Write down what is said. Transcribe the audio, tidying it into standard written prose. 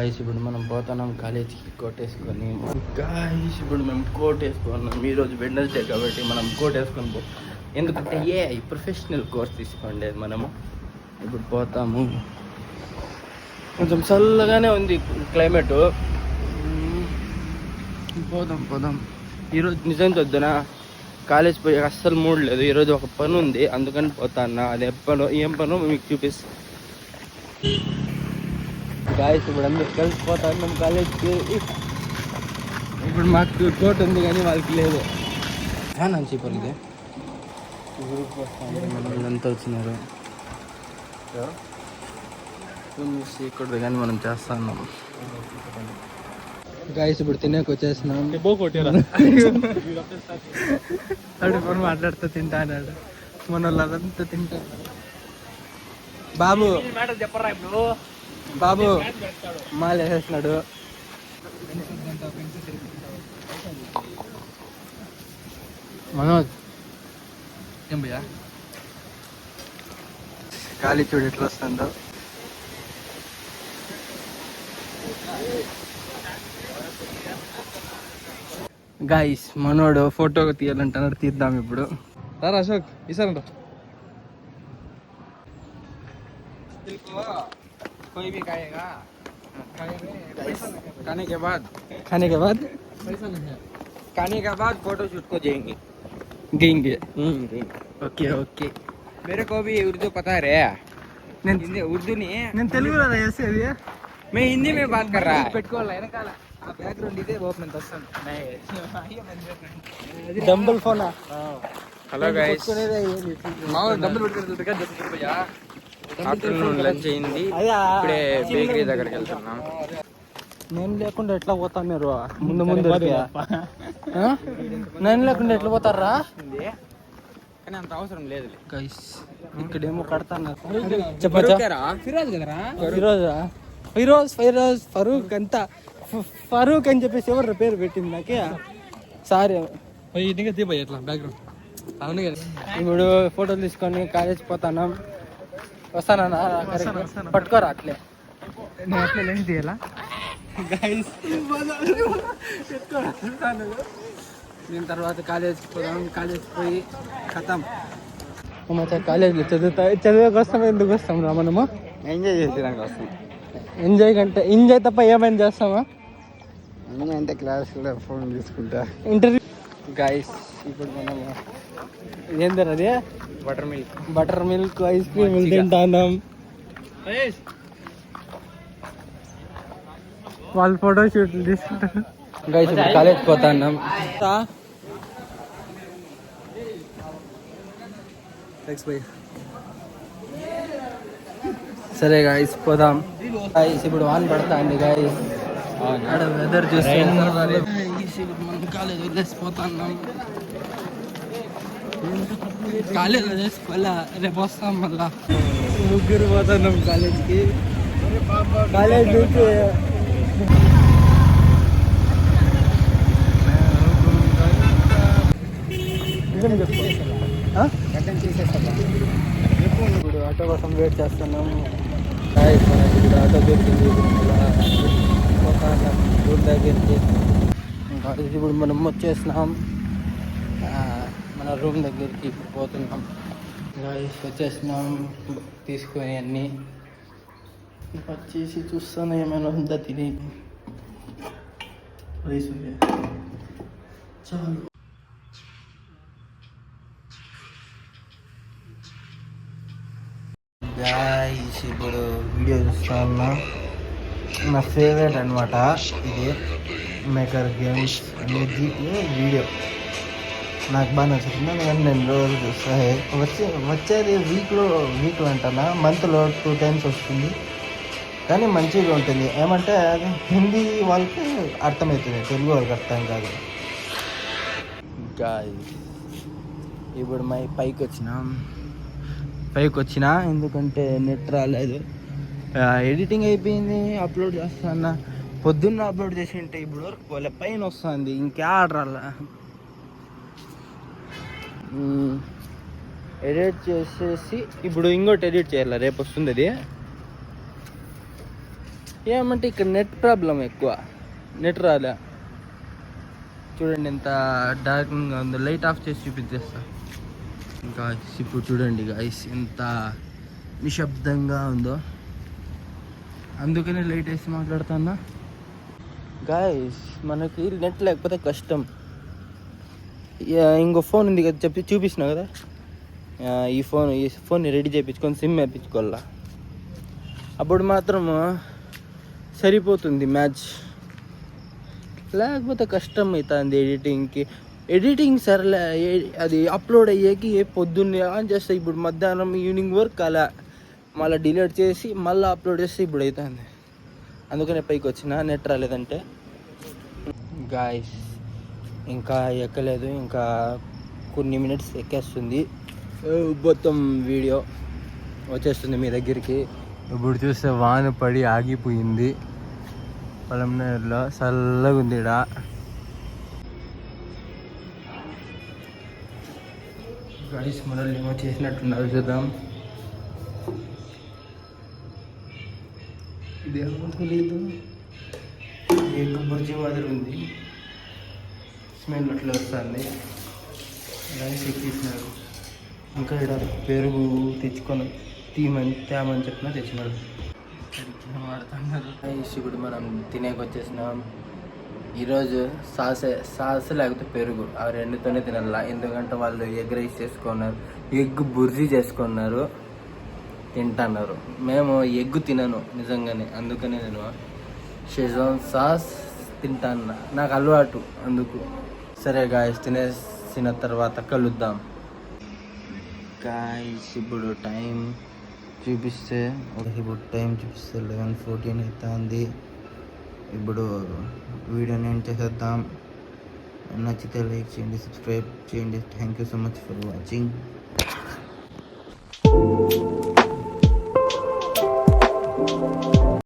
Guys ఇప్పుడు మనం పోతున్నాం కాలేజీకి కోట్ వేసుకొని. గాయస్ ఇప్పుడు మేము కోట్ వేసుకున్నాం. ఈరోజు వెడ్నెస్డే కాబట్టి మనం కోట్ వేసుకొని ఎందుకంటే ప్రొఫెషనల్ కోర్స్ తీసుకోండి మనము. ఇప్పుడు పోతాము. కొంచెం చల్లగానే ఉంది క్లైమేట్. పోదాం. ఈరోజు నిజం వద్దునా, కాలేజ్ పోయి అస్సలు మూడ్ లేదు. ఈరోజు ఒక పని ఉంది, అందుకని పోతాను. అది ఏం పనో మీకు చూపిస్తాను. గాయస్ ఇప్పుడు అందరూ కలిసిపోతాను మేము కాలేజ్కి. ఇప్పుడు మాకు కోట్ ఉంది కానీ వాళ్ళకి లేదు. అని చెప్పారు ఇది గ్రూప్ వస్తాను ఎంత వచ్చినారు చేయకూడదు కానీ మనం చేస్తా ఉన్నాం. గాయస్ ఇప్పుడు తినేకి వచ్చేసినాం. అప్పుడు మాట్లాడుతూ తింటా అన్నాడు. మన వాళ్ళంతా తింటారు. బాబు మాల వేసేసినాడు. మనోజ్ ఏం భయ్యా గాలి చూడు ఎట్లా వస్తుందో. గాయస్ మనోడు ఫోటో తీయాలంటున్నాడు, తీద్దాం ఇప్పుడు. సార్ అశోక్ ఈసారి कोई भी खाएगा खाने के बाद फोटो शूट को जाएंगे. ओके मेरे को भी उर्दू पता है. उर्दू नहीं है, నేను తెలుగులో చేసేది. मैं हिंदी में बात कर रहा है. పెట్టుకోవాలి వెనకాల ఆ బ్యాక్గ్రౌండ్ ఇదే ఓపెన్ వస్తాను. Dumbbell phone. హలో గైస్, డబ్బులు పెట్టుకుంటే ఆఫ్టర్నూన్ లంచ్ అయింది. ఇప్పుడే బేకరీ దగ్గరికి వెళ్తున్నాం. నేను లేకుండా ఎట్లా పోతా మీరు? ముందు నేను లేకుండా ఎట్లా పోతారా? కానీ అంత అవసరం లేదు గైస్. ఇక్కడేమో కడతాను. ఫిరోజ్ ఫరూక్ అంతా ఫరూక్ అని చెప్పేసి ఎవరు పేరు పెట్టింది నాకే. సారీ ఎట్లా బ్యాక్గ్రౌండ్ అవును కదా. ఇప్పుడు ఫోటోలు తీసుకొని కాలేజ్ పోతాను. వస్తానా? పట్టుకోరా అట్లే. నేను అట్లే లెన్స్ తీయాలా గైస్? దీని తర్వాత కాలేజ్కి పోదాం. కాలేజ్కి పోయి ఖతం. కాలేజ్లో చదివేకి వస్తాం. ఎందుకు వస్తాం రా మనము? ఎంజాయ్ చేసేదానికి వస్తాం. ఎంజాయ్ తప్ప ఏమైనా చేస్తామా? ఎంజాయ్ అంటే క్లాస్లో ఫోన్ తీసుకుంటా. ఇంటర్వ్యూ గైస్ ఇప్పుడు మనము ఏందర అది బటర్ మిల్క్ ఐస్ క్రీమ్ తింటాం. వాళ్ళు ఫోటో షూట్లు తీసుకుంటారు. గైస్ ఇప్పుడు కాలేజ్ పోతాన్నాం. సరే గాయస్ పోదాం. గాయస్ ఇప్పుడు వాన్ పడతా అండి గాయస్. ఆడ వెదర్ చూస్తే మనం కాలేజ్ వదిలేసిపోతున్నాం. కాలేజ్ వదిలేసిపోలే, రేపు వస్తాం మళ్ళా. ముగ్గురు పోతున్నాం కాలేజ్కి. కాలేజ్ నుంచి ఇప్పుడు ఆటో కోసం వెయిట్ చేస్తున్నాం. ఇప్పుడు ఆటో దొరికింది. రూమ్ దగ్గరికి ఇప్పుడు మనం వచ్చేసినాం. మన రూమ్ దగ్గరికి పోతున్నాం. వచ్చేసినాం తీసుకొని అన్నీ వచ్చేసి చూస్తాను ఏమైనా ఉందా తిని. చాలు గాయ్స్ ఇప్పుడు వీడియో చూస్తా ఉన్నా. నా ఫేవరెట్ అనమాట ఇది, మేకర్ గేమ్స్ అనేది వీడియో నాకు బాగా నచ్చుతుంది. కానీ నేను రోజు చూస్తా. వచ్చేది వీక్లో అంటానా, మంత్లో 2 times వస్తుంది. కానీ మంచిగా ఉంటుంది. ఏమంటే అది హిందీ వాళ్ళకి అర్థమవుతుంది, తెలుగు వాళ్ళకి అర్థం కాదు. గాయ్స్ ఇప్పుడు పైకి వచ్చినా ఎందుకంటే నెట్ రాలేదు. ఎడిటింగ్ అయిపోయింది, అప్లోడ్ చేస్తాను. పొద్దున్న అప్లోడ్ చేసి ఉంటే ఇప్పుడు వరకు వాళ్ళ పైన వస్తుంది. ఇంకా ఆర్డర్ రాలా. ఎడిట్ చేసేసి ఇప్పుడు ఇంకోటి ఎడిట్ చేయాలి. రేపు వస్తుంది అది. ఏమంటే ఇక్కడ నెట్ ప్రాబ్లం ఎక్కువ, నెట్ రాలే. చూడండి ఎంత డార్క్గా ఉందో, లైట్ ఆఫ్ చేసి చూపించేస్తా. ఇంకా ఇప్పుడు చూడండి గాయ్స్ ఎంత నిశ్శబ్దంగా ఉందో, అందుకనే లైట్ వేసి మాట్లాడుతున్నా. గాయ్స్ మనకి నెట్ లేకపోతే కష్టం. ఇంకో ఫోన్ ఉంది కదా చూపిస్తున్నా కదా, ఈ ఫోన్ని రెడీ చేయించుకొని సిమ్ వేయించుకోవాలా, అప్పుడు మాత్రం సరిపోతుంది మ్యాచ్. లేకపోతే కష్టం అవుతుంది ఎడిటింగ్ సరేలే, అది అప్లోడ్ అయ్యేకి పొద్దున్నే ఆన్ చేస్తే ఇప్పుడు మధ్యాహ్నం ఈవినింగ్ వరకు అలా మళ్ళీ డిలీట్ చేసి మళ్ళీ అప్లోడ్ చేస్తే ఇప్పుడు అవుతుంది. అందుకనే పైకి వచ్చిన, నెట్ రాలేదంటే. గాయ్స్ ఇంకా ఎక్కలేదు, ఇంకా కొన్ని మినిట్స్ ఎక్కేస్తుంది, మొత్తం వీడియో వచ్చేస్తుంది మీ దగ్గరికి. ఇప్పుడు చూస్తే వాన పడి ఆగిపోయింది, పొలంనేరులో చల్లగా ఉంది. ఈడ గాయ్స్ మనల్ని ఏమో చేసినట్టున్నారు, చూద్దాం. ఇదేమో తెలీదు, ఎగ్ బుర్జీ మాదిరి ఉంది, స్మెల్ అట్లా వస్తుంది. రైస్ ఎక్కిస్తున్నారు. ఇంకా ఇక్కడ పెరుగు తెచ్చుకొని తేమని చెప్పినా తెచ్చినాడు. రైస్ ఇప్పుడు మనం తినేకి వచ్చేసినాం. ఈరోజు సాస్ లేకపోతే పెరుగు, ఆ రెండుతోనే తినాల. ఎందుకంటే వాళ్ళు ఎగ్ రైస్ చేసుకున్నారు, ఎగ్ బుర్జీ చేసుకున్నారు, తింటున్నారు. మేము ఎగ్ తినను నిజంగానే, అందుకనే నేను షెజ్వాన్ సాస్ తింటాను, నాకు అలవాటు అందుకు. సరే గాయస్, తినేసిన తర్వాత కలుద్దాం. గాయస్ ఇప్పుడు టైం చూపిస్తే 11:14 అవుతుంది. ఇప్పుడు వీడియోని ఎండ్ చేసేద్దాం. నచ్చితే లైక్ చేయండి, సబ్స్క్రైబ్ చేయండి. Thank you so much for watching.